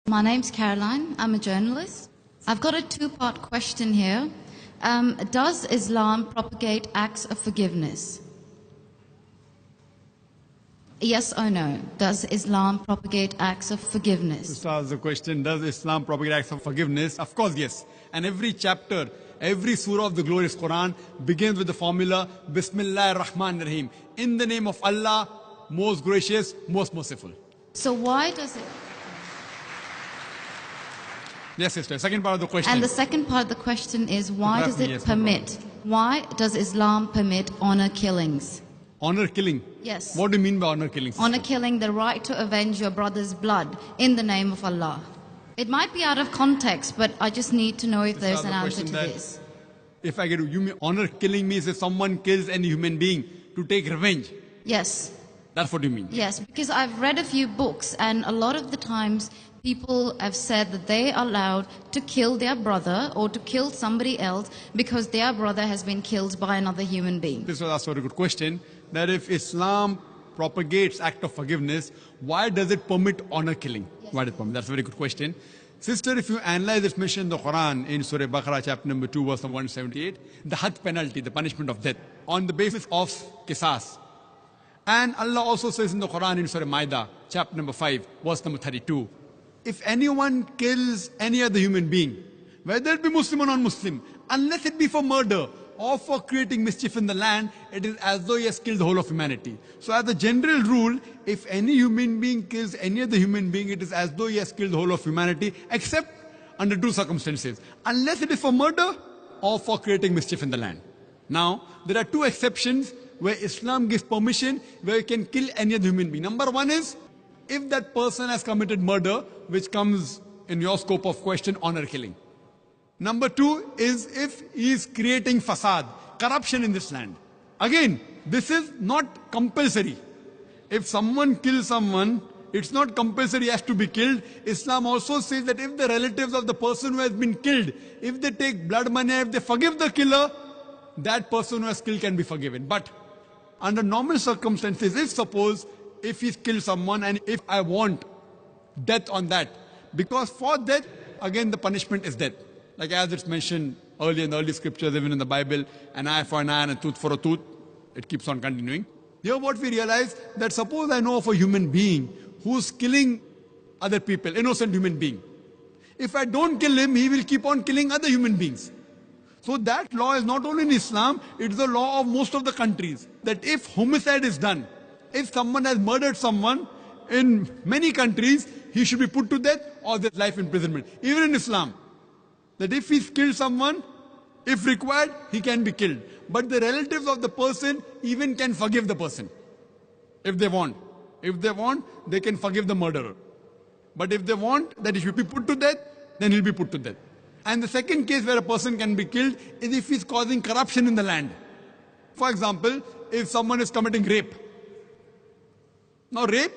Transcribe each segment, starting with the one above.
My name's Caroline. I'm a journalist. I've got a two-part question here. Does Islam propagate acts of forgiveness? Yes or no? Does Islam propagate acts of forgiveness? Just ask the question, does Islam propagate acts of forgiveness? Of course, yes. And every chapter, every surah of the glorious Quran begins with the formula, Bismillah ar-Rahman ar-Rahim. In the name of Allah, most gracious, most merciful. So why does it... Yes, sister. Second part of the question. And the second part of the question is, why does it permit? Why does Islam permit honor killings? Honor killing? Yes. What do you mean by honor killing? Honor killing, the right to avenge your brother's blood in the name of Allah. It might be out of context, but I just need to know if there's an answer to this. If I get you mean honor killing means if someone kills any human being to take revenge? Yes. That's what you mean? Yes, because I've read a few books, and a lot of the times people have said that they are allowed to kill their brother or to kill somebody else because their brother has been killed by another human being. This was also a very good question, that if Islam propagates act of forgiveness, why does it permit honor killing? Yes. Why does it permit? That's a very good question. Sister, if you analyze this mission in the Quran, in Surah Baqarah, chapter number 2, verse number 178, the had penalty, the punishment of death, on the basis of qisas. And Allah also says in the Quran, in Surah Maida, chapter number 5, verse number 32, if anyone kills any other human being, whether it be Muslim or non-Muslim, unless it be for murder or for creating mischief in the land, it is as though he has killed the whole of humanity. So as a general rule, if any human being kills any other human being, it is as though he has killed the whole of humanity, except under two circumstances. Unless it is for murder or for creating mischief in the land. Now, there are two exceptions where Islam gives permission where you can kill any other human being. Number one is, if that person has committed murder, which comes in your scope of question, honor killing. Number two is if he is creating fasad, corruption in this land. Again, this is not compulsory. If someone kills someone, it's not compulsory he has to be killed. Islam also says that if the relatives of the person who has been killed, if they take blood money, if they forgive the killer, that person who has killed can be forgiven. But under normal circumstances, if he's killed someone and if I want death on that, because for death, again the punishment is death. Like as it's mentioned earlier in the early scriptures, even in the Bible, an eye for an eye and a tooth for a tooth, it keeps on continuing. Here what we realize, that suppose I know of a human being who's killing other people, innocent human being. If I don't kill him, he will keep on killing other human beings. So that law is not only in Islam, it's the law of most of the countries, that if homicide is done, if someone has murdered someone, in many countries, he should be put to death or there's life imprisonment. Even in Islam, that if he's killed someone, if required, he can be killed. But the relatives of the person even can forgive the person, if they want. If they want, they can forgive the murderer. But if they want that he should be put to death, then he'll be put to death. And the second case where a person can be killed is if he's causing corruption in the land. For example, if someone is committing rape. Now rape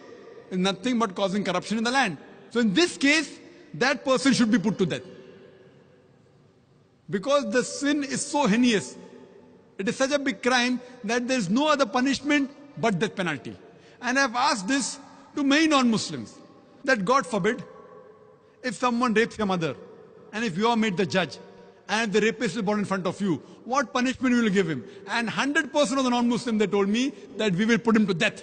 is nothing but causing corruption in the land. So in this case, that person should be put to death. Because the sin is so heinous. It is such a big crime that there is no other punishment but death penalty. And I have asked this to many non-Muslims, that God forbid, if someone rapes your mother, and if you are made the judge, and the rapist is brought in front of you, what punishment will you give him? And 100% of the non-Muslims, they told me that we will put him to death.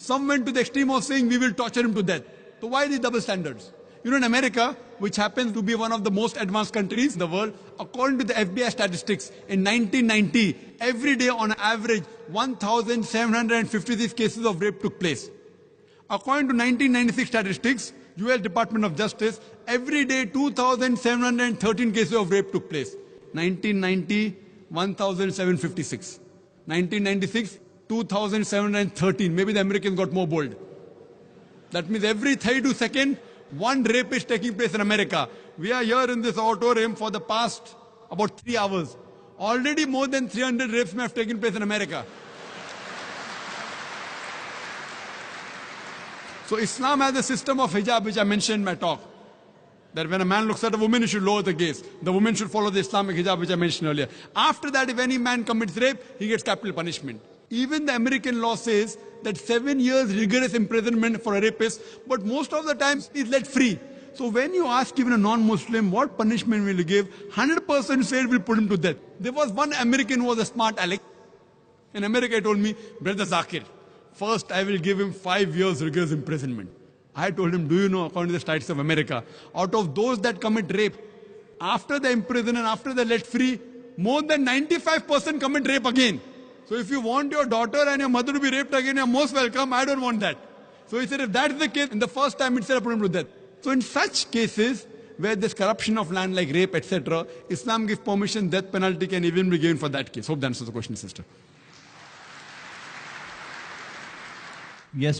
Some went to the extreme of saying we will torture him to death. So why these double standards? You know, in America, which happens to be one of the most advanced countries in the world, according to the FBI statistics, in 1990, every day on average, 1,756 cases of rape took place. According to 1996 statistics, US Department of Justice, every day 2,713 cases of rape took place. 1990, 1,756. 1996, 2,713. Maybe the Americans got more bold. That means every 32 seconds, one rape is taking place in America. We are here in this auditorium for the past about 3 hours. Already more than 300 rapes may have taken place in America. So Islam has a system of hijab, which I mentioned in my talk. That when a man looks at a woman, he should lower the gaze. The woman should follow the Islamic hijab, which I mentioned earlier. After that, if any man commits rape, he gets capital punishment. Even the American law says that 7 years rigorous imprisonment for a rapist, but most of the time he's let free. So when you ask even a non-Muslim, what punishment will you give? 100% said we'll put him to death. There was one American who was a smart aleck. In America, he told me, brother ذاكر, first I will give him 5 years rigorous imprisonment. I told him, do you know, according to the Statutes of America, out of those that commit rape, after they imprison and after they're let free, more than 95% commit rape again. So if you want your daughter and your mother to be raped again, you're most welcome. I don't want that. So he said, if that's the case, in the first time itself, put him to death. So in such cases, where there's corruption of land like rape, etc., Islam gives permission, death penalty can even be given for that case. Hope that answers the question, sister. Yes.